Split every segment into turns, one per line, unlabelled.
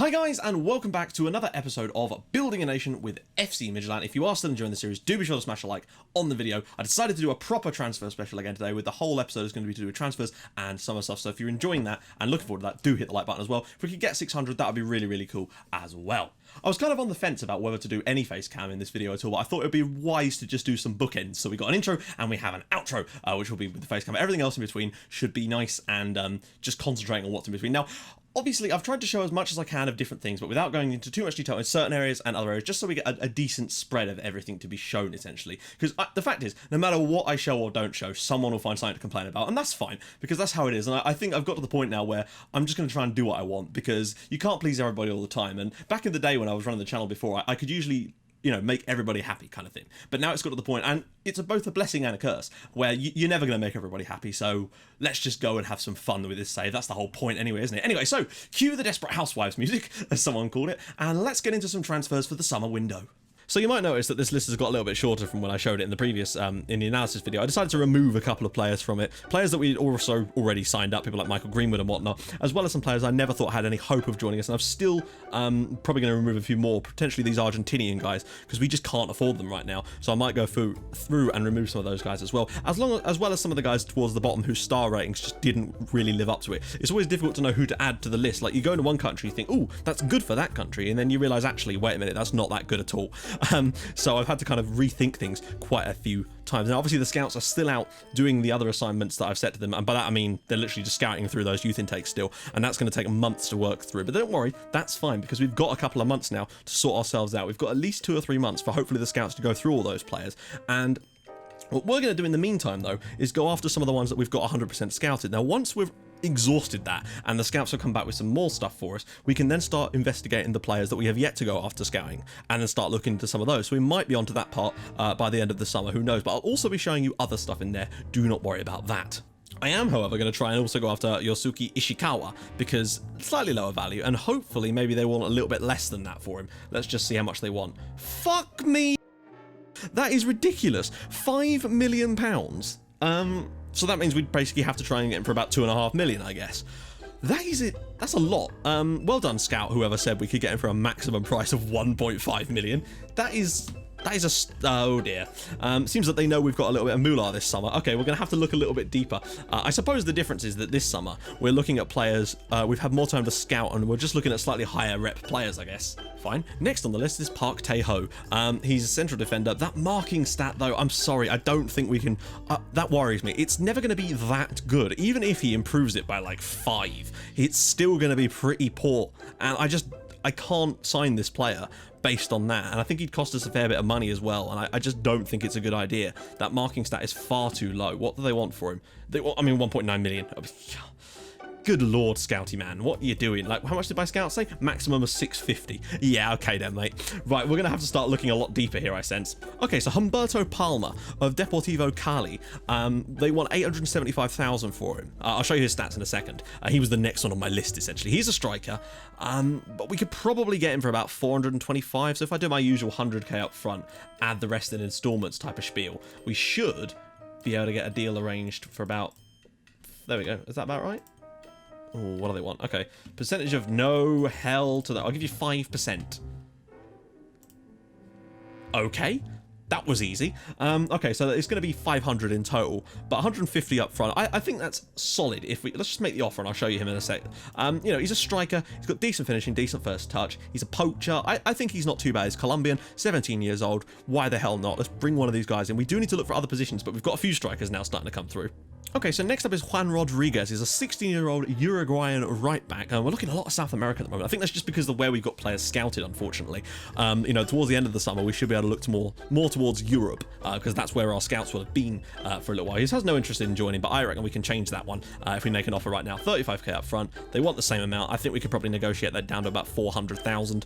Hi guys, and welcome back to another episode of Building a Nation with FC Midtjylland. If you are still enjoying the series, do be sure to smash a like on the video. I decided to do a proper transfer special again today, with the whole episode is going to be to do with transfers and summer stuff. So if you're enjoying that and looking forward to that, do hit the like button as well. If we could get 600, that would be really, really cool as well. I was kind of on the fence about whether to do any face cam in this video at all, but I thought it would be wise to just do some bookends. So we got an intro and we have an outro, which will be with the face cam. Everything else in between should be nice and just concentrating on what's in between. Now, obviously, I've tried to show as much as I can of different things, but without going into too much detail in certain areas and other areas, just so we get a decent spread of everything to be shown, essentially. Because the fact is, no matter what I show or don't show, someone will find something to complain about, and that's fine, because that's how it is. And I think I've got to the point now where I'm just going to try and do what I want, because you can't please everybody all the time. And back in the day when I was running the channel before, I could usually, you know, make everybody happy kind of thing. But now it's got to the point, and it's both a blessing and a curse, where you're never going to make everybody happy, so let's just go and have some fun with this save. That's the whole point anyway, isn't it? Anyway, so cue the Desperate Housewives music, as someone called it, and let's get into some transfers for the summer window. So you might notice that this list has got a little bit shorter from when I showed it in the previous, in the analysis video. I decided to remove a couple of players from it. Players that we'd also already signed up, people like Michael Greenwood and whatnot, as well as some players I never thought had any hope of joining us. And I'm still probably going to remove a few more, potentially these Argentinian guys, because we just can't afford them right now. So I might go through and remove some of those guys as well as well as some of the guys towards the bottom whose star ratings just didn't really live up to it. It's always difficult to know who to add to the list. Like, you go into one country, you think, oh, that's good for that country, and then you realize, actually, wait a minute, that's not that good at all. So I've had to kind of rethink things quite a few times. Now, obviously, the scouts are still out doing the other assignments that I've set to them, and by that I mean they're literally just scouting through those youth intakes still, and that's going to take months to work through. But don't worry, that's fine, because we've got a couple of months now to sort ourselves out. We've got at least 2 or 3 months for hopefully the scouts to go through all those players. And what we're going to do in the meantime, though, is go after some of the ones that we've got 100% scouted. Now, once we've exhausted that and the scouts will come back with some more stuff for us, we can then start investigating the players that we have yet to go after scouting, and then start looking into some of those. So we might be onto that part by the end of the summer, who knows. But I'll also be showing you other stuff in there. Do not worry about that. I am, however, going to try and also go after Yosuke Ishikawa, because slightly lower value, and hopefully maybe they want a little bit less than that for him. Let's just see how much they want. Fuck me! That is ridiculous. £5 million. So that means we'd basically have to try and get him for about 2.5 million, I guess. That is it. That's a lot. Well done, Scout, whoever said we could get him for a maximum price of 1.5 million. That is oh dear. Seems that they know we've got a little bit of moolah this summer. Okay, we're going to have to look a little bit deeper. I suppose the difference is that this summer we're looking at players, we've had more time to scout, and we're just looking at slightly higher rep players, I guess. Fine. Next on the list is Park Tae-ho. He's a central defender. That marking stat, though, I'm sorry, I don't think we can, that worries me. It's never going to be that good. Even if he improves it by like 5, it's still going to be pretty poor. And I can't sign this player based on that, and I think he'd cost us a fair bit of money as well, and I just don't think it's a good idea. That marking stat is far too low. What do they want for him? I mean, 1.9 million. Good lord, Scouty man, what are you doing? Like, how much did my scout say? Maximum of 650. Yeah, okay then, mate. Right, we're gonna have to start looking a lot deeper here, I sense. Okay, so Humberto Palma of Deportivo Cali. They want 875,000 for him. I'll show you his stats in a second. He was the next one on my list, essentially. He's a striker, but we could probably get him for about 425. So if I do my usual 100k up front, add the rest in installments type of spiel, we should be able to get a deal arranged for about, there we go. Is that about right? Oh, what do they want? Okay. Percentage of no hell to that. I'll give you 5%. Okay. That was easy. Okay, so it's going to be 500 in total, but 150 up front. I think that's solid. Let's just make the offer, and I'll show you him in a sec. You know, he's a striker. He's got decent finishing, decent first touch. He's a poacher. I think he's not too bad. He's Colombian, 17 years old. Why the hell not? Let's bring one of these guys in. We do need to look for other positions, but we've got a few strikers now starting to come through. Okay, so next up is Juan Rodriguez. He's a 16-year-old Uruguayan right back. We're looking a lot of South America at the moment. I think that's just because of where we've got players scouted, unfortunately. You know, towards the end of the summer, we should be able to look more towards Europe, because that's where our scouts will have been for a little while. He has no interest in joining, but I reckon we can change that one if we make an offer right now. 35k up front. They want the same amount. I think we could probably negotiate that down to about 400,000,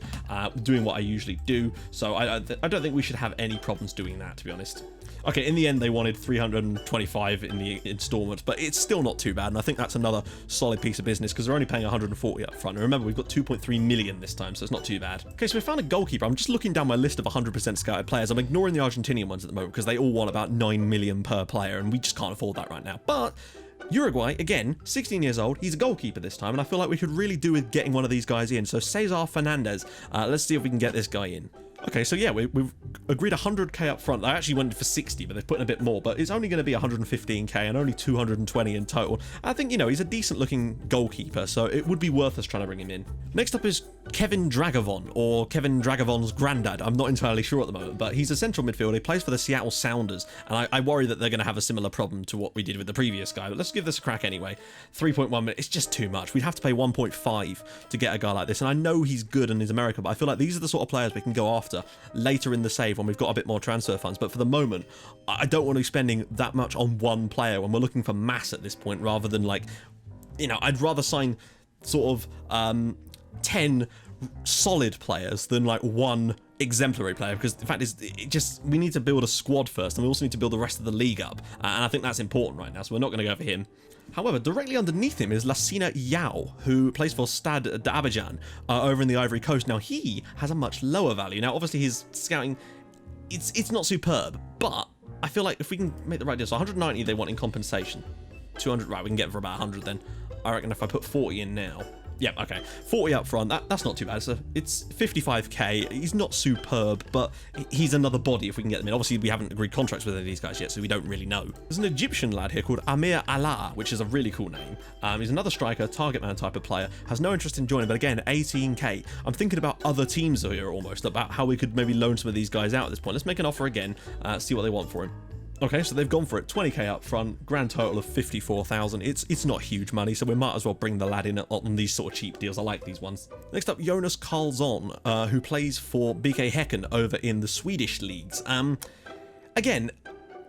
doing what I usually do. So I don't think we should have any problems doing that, to be honest. Okay, in the end, they wanted 325 in the installment, but it's still not too bad, and I think that's another solid piece of business, because they're only paying 140 up front. And remember, we've got 2.3 million this time, so it's not too bad. Okay, so we found a goalkeeper. I'm just looking down my list of 100% scouted players. I'm ignoring the Argentinian ones at the moment, because they all want about 9 million per player, and we just can't afford that right now. But Uruguay, again, 16 years old. He's a goalkeeper this time, and I feel like we could really do with getting one of these guys in. So Cesar Fernandez, let's see if we can get this guy in. Okay, so yeah, we've agreed 100k up front. I actually went for 60, but they've put in a bit more, but it's only going to be 115k and only 220 in total. I think, you know, he's a decent looking goalkeeper, so it would be worth us trying to bring him in. Next up is Kevin Dragavon, or Kevin Dragavon's granddad. I'm not entirely sure at the moment, but he's a central midfielder. He plays for the Seattle Sounders, and I worry that they're going to have a similar problem to what we did with the previous guy, but let's give this a crack anyway. 3.1 minutes, it's just too much. We'd have to pay 1.5 to get a guy like this, and I know he's good and he's American, but I feel like these are the sort of players we can go after later in the save when we've got a bit more transfer funds. But for the moment, I don't want to be spending that much on one player when we're looking for mass at this point, rather than, like, you know, I'd rather sign sort of 10 solid players than like one exemplary player, because the fact is, we need to build a squad first, and we also need to build the rest of the league up, and I think that's important right now, so we're not going to go for him. However, directly underneath him is Lassina Yao, who plays for Stade d'Abidjan over in the Ivory Coast. Now, he has a much lower value. Now, obviously, his scouting, it's not superb, but I feel like if we can make the right deal, so 190 they want in compensation, 200, right, we can get it for about 100 then. I reckon if I put 40 in now, yeah, okay, 40 up front, that's not too bad. So it's 55k. He's not superb, but he's another body if we can get them in. Obviously, we haven't agreed contracts with any of these guys yet, so we don't really know. There's an Egyptian lad here called Amir Allah, which is a really cool name. He's another striker, target man type of player. Has no interest in joining, but again, 18k. I'm thinking about other teams here almost, about how we could maybe loan some of these guys out at this point. Let's make an offer again, see what they want for him. Okay, so they've gone for it. 20k up front, grand total of 54,000. It's not huge money, so we might as well bring the lad in on these sort of cheap deals. I like these ones. Next up, Jonas Karlsson, who plays for BK Häcken over in the Swedish leagues. Again,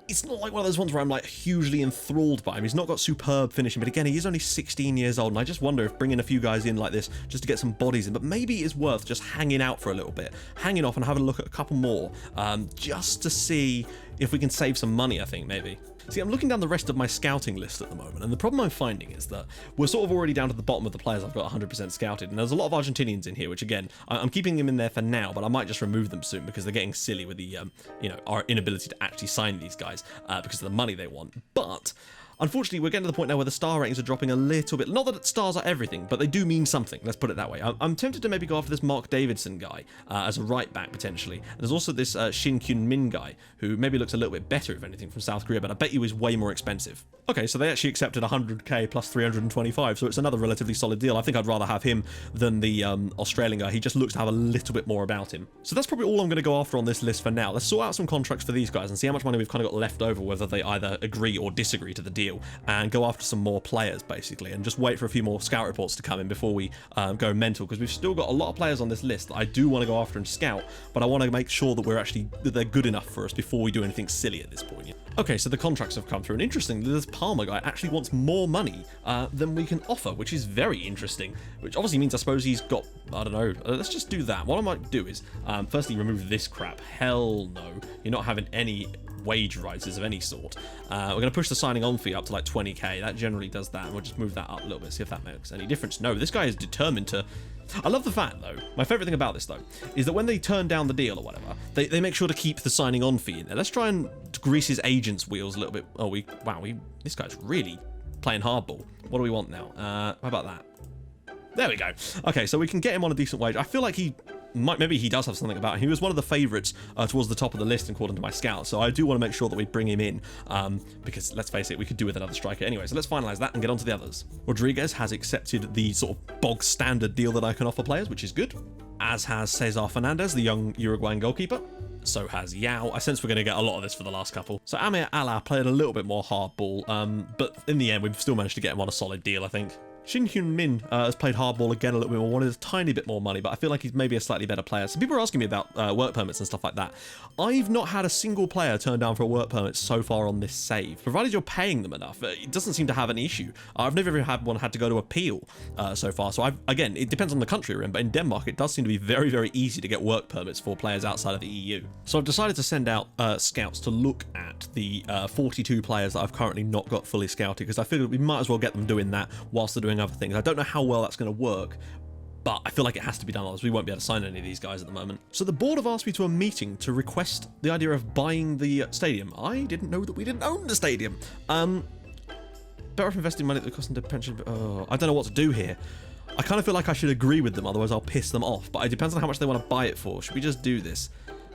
it's not like one of those ones where I'm like hugely enthralled by him. He's not got superb finishing, but again, he is only 16 years old, and I just wonder if bringing a few guys in like this just to get some bodies in, but maybe it's worth just hanging out for a little bit, hanging off and having a look at a couple more, just to see if we can save some money, I think, maybe. See, I'm looking down the rest of my scouting list at the moment, and the problem I'm finding is that we're sort of already down to the bottom of the players I've got 100% scouted, and there's a lot of Argentinians in here, which again, I'm keeping them in there for now, but I might just remove them soon because they're getting silly with the, you know, our inability to actually sign these guys because of the money they want. But unfortunately, we're getting to the point now where the star ratings are dropping a little bit. Not that stars are everything, but they do mean something. Let's put it that way. I'm tempted to maybe go after this Mark Davidson guy as a right back, potentially. And there's also this Shin Kyun Min guy, who maybe looks a little bit better, if anything, from South Korea, but I bet you is way more expensive. Okay, so they actually accepted 100k plus 325, so it's another relatively solid deal. I think I'd rather have him than the Australian guy. He just looks to have a little bit more about him. So that's probably all I'm going to go after on this list for now. Let's sort out some contracts for these guys and see how much money we've kind of got left over, whether they either agree or disagree to the deal, and go after some more players, basically, and just wait for a few more scout reports to come in before we go mental, because we've still got a lot of players on this list that I do want to go after and scout, but I want to make sure that they're good enough for us before we do anything silly at this point. Okay, so the contracts have come through, and interestingly, this Palmer guy actually wants more money than we can offer, which is very interesting, which obviously means I suppose he's got, I don't know, let's just do that. What I might do is, firstly, remove this crap. Hell no, you're not having any wage rises of any sort. We're going to push the signing on fee up to like 20k. That generally does that, and we'll just move that up a little bit, see if that makes any difference. No, this guy is determined to... I love the fact, though, my favourite thing about this, though, is that when they turn down the deal or whatever, they make sure to keep the signing on fee in there. Let's try and grease his agent's wheels a little bit. Oh, this guy's really playing hardball. What do we want now? How about that? There we go. Okay, so we can get him on a decent wage. I feel like maybe he does have something about him. He was one of the favourites towards the top of the list according to my scout, so I do want to make sure that we bring him in, because let's face it, we could do with another striker anyway. So let's finalise that and get on to the others. Rodriguez has accepted the sort of bog standard deal that I can offer players, which is good, as has Cesar Fernandez, the young Uruguayan goalkeeper. So has Yao. I sense we're going to get a lot of this for the last couple. So Amir Allah played a little bit more hardball, but in the end, we've still managed to get him on a solid deal, I think. Shin Hyun Min has played hardball again a little bit more, wanted a tiny bit more money, but I feel like he's maybe a slightly better player. So people are asking me about work permits and stuff like that. I've not had a single player turn down for a work permit so far on this save. Provided you're paying them enough, it doesn't seem to have an issue. I've never ever had one had to go to appeal so far. So again, it depends on the country we're in, but in Denmark, it does seem to be very, very easy to get work permits for players outside of the EU. So I've decided to send out scouts to look at the 42 players that I've currently not got fully scouted, because I figured we might as well get them doing that whilst they're doing other things. I don't know how well that's going to work, but I feel like it has to be done, otherwise we won't be able to sign any of these guys at the moment. So the board have asked me to a meeting to request the idea of buying the stadium. I didn't know that we didn't own the stadium. better off investing money that costs them to pension. Oh, I don't know what to do here. I kind of feel like I should agree with them, otherwise I'll piss them off. But it depends on how much they want to buy it for. Should we just do this?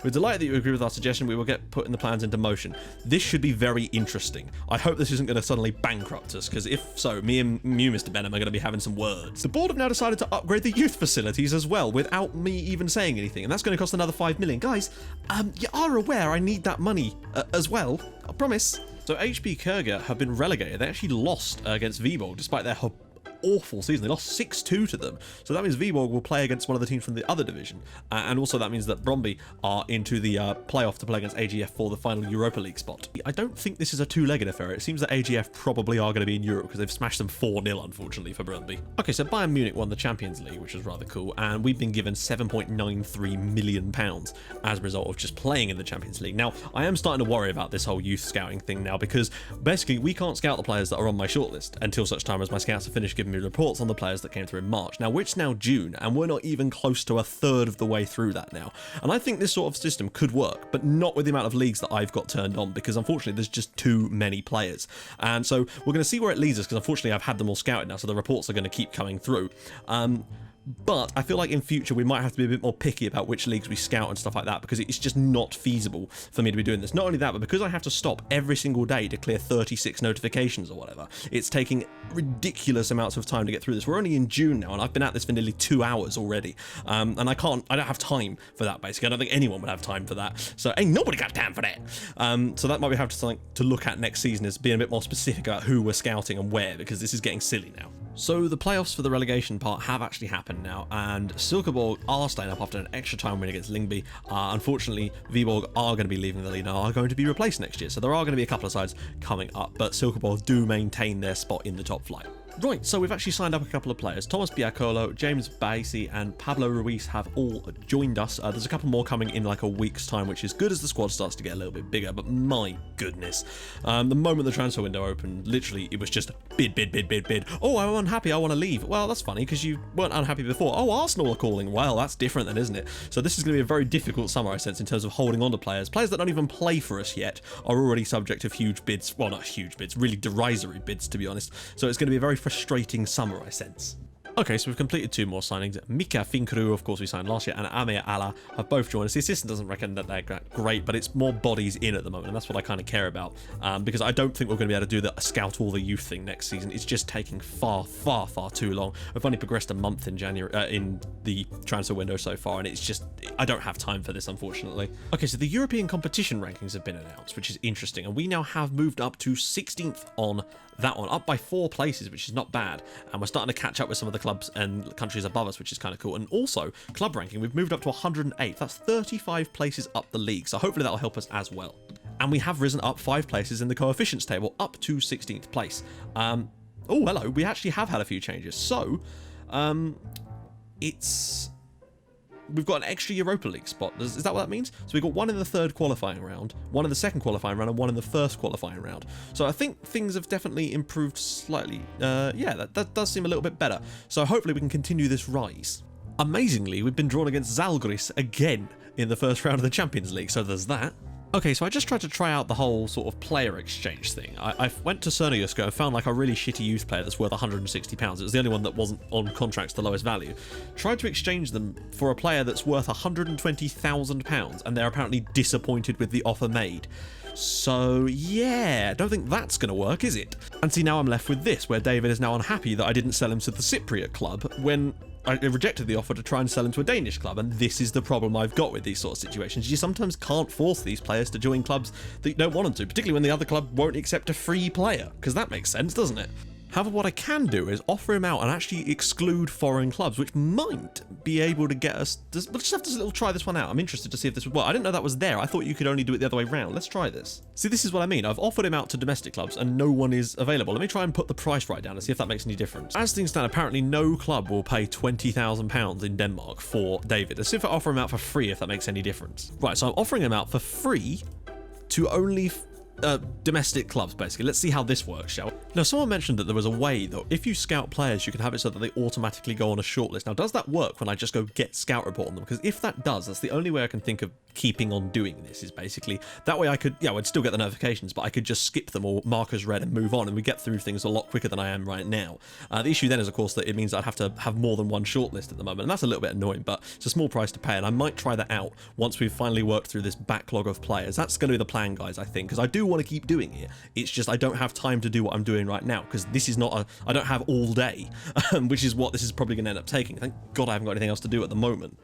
We're delighted that you agree with our suggestion. We will get putting the plans into motion. This should be very interesting. I hope this isn't going to suddenly bankrupt us, because if so, me and you, Mr. Benham, are going to be having some words. The board have now decided to upgrade the youth facilities as well, without me even saying anything, and that's going to cost another 5 million. Guys, you are aware I need that money as well. I promise. So HP Kurga have been relegated. They actually lost against Viborg, despite their awful season. They lost 6-2 to them, so that means Viborg will play against one of the teams from the other division, and also that means that Brøndby are into the playoff to play against AGF for the final Europa League spot. I don't think this is a two-legged affair. It seems that AGF probably are going to be in Europe because they've smashed them 4-0 unfortunately for Brøndby. Okay, so Bayern Munich won the Champions League, which was rather cool, and we've been given £7.93 million as a result of just playing in the Champions League. Now, I am starting to worry about this whole youth scouting thing now, because basically we can't scout the players that are on my shortlist until such time as my scouts have finished giving me reports on the players that came through in March. Now, it's now June, and we're not even close to a third of the way through that now. And I think this sort of system could work, but not with the amount of leagues that I've got turned on, because unfortunately there's just too many players. And so we're going to see where it leads us, because unfortunately I've had them all scouted now, so the reports are going to keep coming through. But I feel like in future we might have to be a bit more picky about which leagues we scout and stuff like that, because it's just not feasible for me to be doing this. Not only that, but because I have to stop every single day to clear 36 notifications or whatever, it's taking ridiculous amounts of time to get through this. We're only in June now, and I've been at this for nearly 2 hours already, and I don't have time for that, basically. I don't think anyone would have time for that, so ain't nobody got time for that. So that might be something to look at next season, is being a bit more specific about who we're scouting and where, because this is getting silly now. So the playoffs for the relegation part have actually happened now, and Silkeborg are staying up after an extra time win against Lyngby. Unfortunately, Viborg are going to be leaving the league and are going to be replaced next year, so there are going to be a couple of sides coming up, but Silkeborg do maintain their spot in the top flight. Right, so we've actually signed up a couple of players. Thomas Biacolo, James Basie, and Pablo Ruiz have all joined us. There's a couple more coming in like a week's time, which is good as the squad starts to get a little bit bigger, but my goodness. The moment the transfer window opened, literally, it was just bid. Oh, I'm unhappy, I want to leave. Well, that's funny, because you weren't unhappy before. Oh, Arsenal are calling. Well, that's different then, isn't it? So this is going to be a very difficult summer, I sense, in terms of holding on to players. Players that don't even play for us yet are already subject to huge bids. Well, not huge bids, really derisory bids, to be honest. So it's going to be a very frustrating summer, I sense. Okay, so we've completed 2 more signings. Mika Finkru, of course, we signed last year, and Amir Allah have both joined us. The assistant doesn't reckon that they're great, but it's more bodies in at the moment, and that's what I kind of care about, because I don't think we're going to be able to do the scout all the youth thing next season. It's just taking far too long. We've only progressed a month in January in the transfer window so far, and it's just, I don't have time for this, unfortunately. Okay, so the European competition rankings have been announced, which is interesting, and we now have moved up to 16th on that one, up by 4 places, which is not bad, and we're starting to catch up with some of the clubs and countries above us, which is kind of cool. And also, club ranking, we've moved up to 108. That's 35 places up the league, so hopefully that'll help us as well. And we have risen up 5 places in the coefficients table, up to 16th place. Oh, hello, we actually have had a few changes. So, we've got an extra Europa League spot. Is that what that means? So we've got 1 in the 3rd qualifying round, 1 in the 2nd qualifying round, and 1 in the 1st qualifying round. So I think things have definitely improved slightly. Yeah, that does seem a little bit better. So hopefully we can continue this rise. Amazingly, we've been drawn against Zalgiris again in the 1st round of the Champions League, so there's that. Okay, so I just tried to try out the whole sort of player exchange thing. I went to Cernajusko and found like a really shitty youth player that's worth £160. It was the only one that wasn't on contracts the lowest value. Tried to exchange them for a player that's worth £120,000, and they're apparently disappointed with the offer made. So yeah, don't think that's going to work, is it? And see, now I'm left with this, where David is now unhappy that I didn't sell him to the Cypriot club when I rejected the offer to try and sell him to a Danish club, and this is the problem I've got with these sort of situations. You sometimes can't force these players to join clubs that you don't want them to, particularly when the other club won't accept a free player, because that makes sense, doesn't it? However, what I can do is offer him out and actually exclude foreign clubs, which might be able to get us... We'll just have to try this one out. I'm interested to see if this would work. I didn't know that was there. I thought you could only do it the other way around. Let's try this. See, this is what I mean. I've offered him out to domestic clubs and no one is available. Let me try and put the price right down and see if that makes any difference. As things stand, apparently no club will pay £20,000 in Denmark for David. Let's see if I offer him out for free, if that makes any difference. Right, so I'm offering him out for free to only domestic clubs, basically. Let's see how this works, shall we? Now, someone mentioned that there was a way that if you scout players, you can have it so that they automatically go on a shortlist. Now, does that work when I just go get scout report on them? Because if that does, that's the only way I can think of keeping on doing this, is basically that way I could, yeah, I'd still get the notifications, but I could just skip them or mark as read and move on, and we get through things a lot quicker than I am right now. The issue then is, of course, that it means I'd have to have more than one shortlist at the moment, and that's a little bit annoying, but it's a small price to pay, and I might try that out once we've finally worked through this backlog of players. That's going to be the plan, guys, I think, because I do want to keep doing it. It's just I don't have time to do what I'm doing right now, because this is not I don't have all day, which is what this is probably going to end up taking. Thank God I haven't got anything else to do at the moment.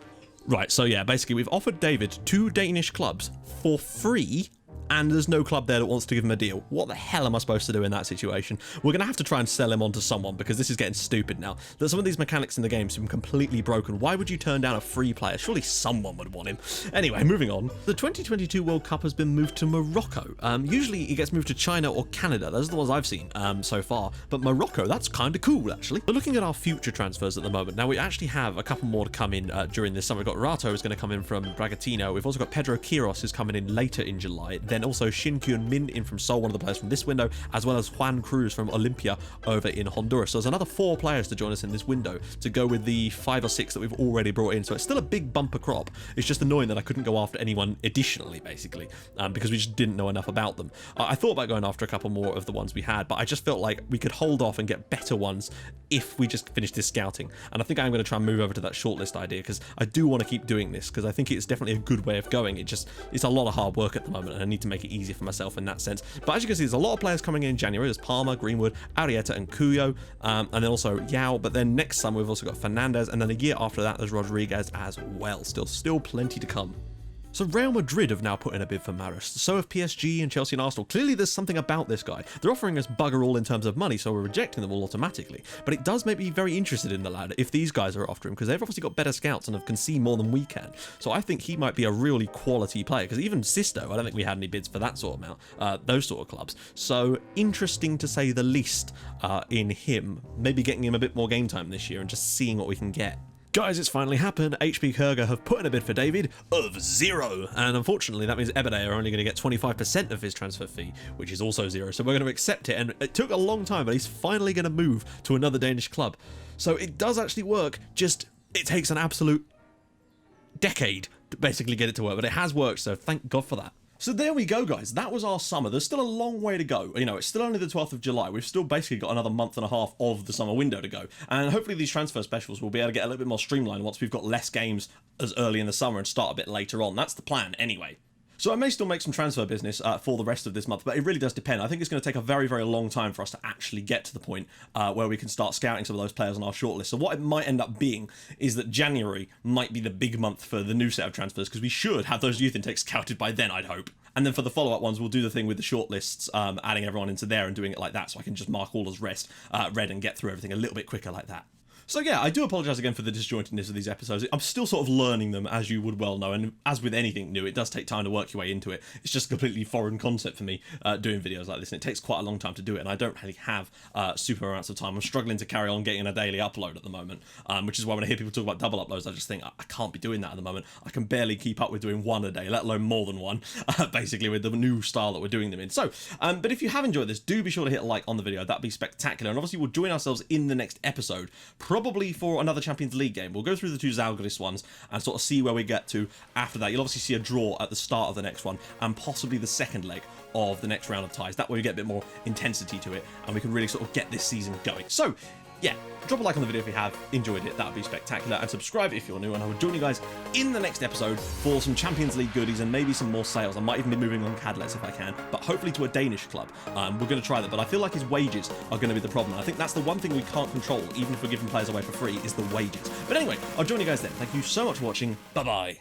Right, so yeah, basically we've offered David 2 Danish clubs for free, and there's no club there that wants to give him a deal. What the hell am I supposed to do in that situation? We're going to have to try and sell him on to someone, because this is getting stupid now. That some of these mechanics in the game seem completely broken. Why would you turn down a free player? Surely someone would want him. Anyway, moving on. The 2022 World Cup has been moved to Morocco. Usually it gets moved to China or Canada. Those are the ones I've seen so far. But Morocco, that's kind of cool, actually. We're looking at our future transfers at the moment. Now, we actually have a couple more to come in during this summer. We've got Rato who's going to come in from Bragantino. We've also got Pedro Quiros who's coming in later in July. Then also Shin Kyun Min in from Seoul, one of the players from this window, as well as Juan Cruz from Olympia over in Honduras. So there's another 4 players to join us in this window to go with the 5 or 6 that we've already brought in. So it's still a big bumper crop. It's just annoying that I couldn't go after anyone additionally, basically, because we just didn't know enough about them. I thought about going after a couple more of the ones we had, but I just felt like we could hold off and get better ones if we just finish this scouting. And I think I'm going to try and move over to that shortlist idea, because I do want to keep doing this, because I think it's definitely a good way of going. It's a lot of hard work at the moment, and I need to make it easier for myself in that sense. But as you can see, there's a lot of players coming in January. There's Palmer, Greenwood, Arietta, and Cuyo, and then also Yao. But then next summer we've also got Fernandez, and then a year after that there's Rodriguez as well. Still plenty to come. So Real Madrid have now put in a bid for Maris. So have PSG and Chelsea and Arsenal. Clearly there's something about this guy. They're offering us bugger all in terms of money, so we're rejecting them all automatically. But it does make me very interested in the lad if these guys are after him, because they've obviously got better scouts and can see more than we can. So I think he might be a really quality player, because even Sisto, I don't think we had any bids for that sort of amount, those sort of clubs. So interesting to say the least in him. Maybe getting him a bit more game time this year and just seeing what we can get. Guys, it's finally happened. HP Kurga have put in a bid for David of 0. And unfortunately, that means Ebede are only going to get 25% of his transfer fee, which is also 0. So we're going to accept it. And it took a long time, but he's finally going to move to another Danish club. So it does actually work. Just, it takes an absolute decade to basically get it to work. But it has worked, so thank God for that. So there we go, guys. That was our summer. There's still a long way to go. You know, it's still only the 12th of July. We've still basically got another month and a half of the summer window to go. And hopefully these transfer specials will be able to get a little bit more streamlined once we've got less games as early in the summer and start a bit later on. That's the plan anyway. So I may still make some transfer business for the rest of this month, but it really does depend. I think it's going to take a very, very long time for us to actually get to the point where we can start scouting some of those players on our shortlist. So what it might end up being is that January might be the big month for the new set of transfers, because we should have those youth intakes scouted by then, I'd hope. And then for the follow-up ones, we'll do the thing with the shortlists, adding everyone into there and doing it like that, so I can just mark all as red and get through everything a little bit quicker like that. So yeah, I do apologise again for the disjointedness of these episodes. I'm still sort of learning them, as you would well know, and as with anything new, it does take time to work your way into it. It's just a completely foreign concept for me doing videos like this, and it takes quite a long time to do it, and I don't really have super amounts of time. I'm struggling to carry on getting a daily upload at the moment, which is why when I hear people talk about double uploads, I just think, I can't be doing that at the moment. I can barely keep up with doing one a day, let alone more than one, basically, with the new style that we're doing them in. So, but if you have enjoyed this, do be sure to hit a like on the video. That'd be spectacular, and obviously we'll join ourselves in the next episode, probably for another Champions League game. We'll go through the 2 Zalgiris ones and sort of see where we get to after that. You'll obviously see a draw at the start of the next one and possibly the second leg of the next round of ties. That way we get a bit more intensity to it and we can really sort of get this season going. So yeah, drop a like on the video if you have enjoyed it. That would be spectacular, and subscribe if you're new, and I will join you guys in the next episode for some Champions League goodies and maybe some more sales. I might even be moving on Cadlets if I can, but hopefully to a Danish club. We're going to try that, but I feel like his wages are going to be the problem. I think that's the one thing we can't control, even if we're giving players away for free, is the wages. But anyway, I'll join you guys then. Thank you so much for watching. Bye-bye.